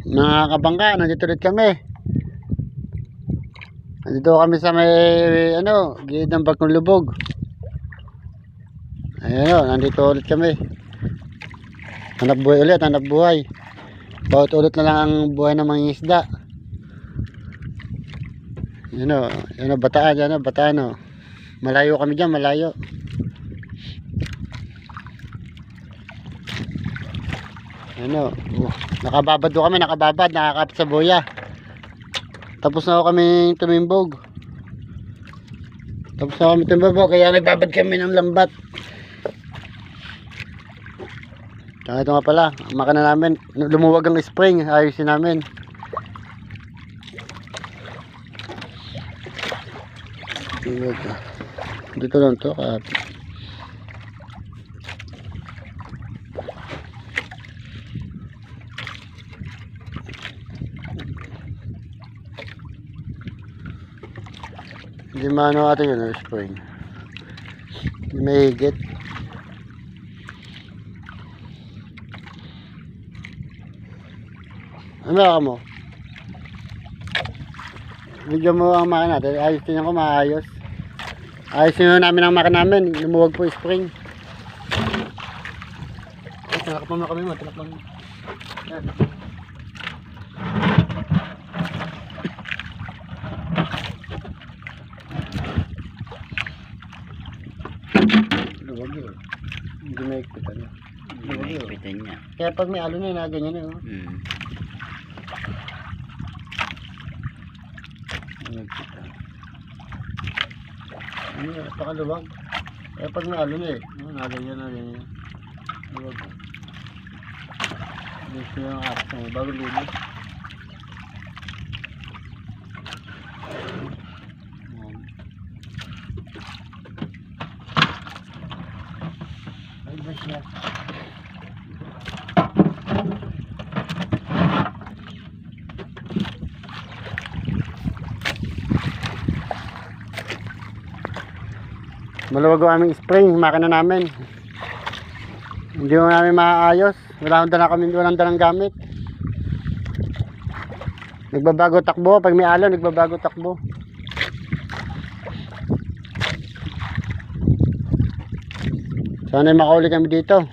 Mga kabangka, nandito ulit kami. Nandito kami sa may gilid ng Bagong Lubog. Ayun, nandito ulit kami. Hanap buhay ulit, hanap buhay. Bawat ulit na lang ang buhay ng mga isda. Yan o, bataan, yan o, bataan o. Malayo kami dyan, malayo. Ano, nakababad do kami, nakakapit sa buya. Tapos na kami tumimbog. Kaya nagbabad kami ng lambat. Ito nga pala, makina namin, lumuwag ang spring, ayusin namin. Dito lang to, hindi maano atin yun, spring. Hindi may higit. Ano ka mo? Video mo ang makina natin. Ayos din ako, maayos. Ayusin na namin ang makina namin. Lumuwag po spring. Tinakpan mo kami mo. Tinakpan mo. Yan. Luwag yun. Hindi may ikpitan niya. Hindi may ikpitan niya. Kaya pag may alo na ganyan eh. Pakaluwag. Kaya pag may alo na eh. Naganyan. Luwag. Gusto yung aras mo. Bago lumis. Ay, bas na. Maluwag ang aming spring, makina namin. Hindi mo namin maayos. Walang dalang gamit. Nagbabago takbo. Pag may alon, nagbabago takbo. Sana makauli kami dito.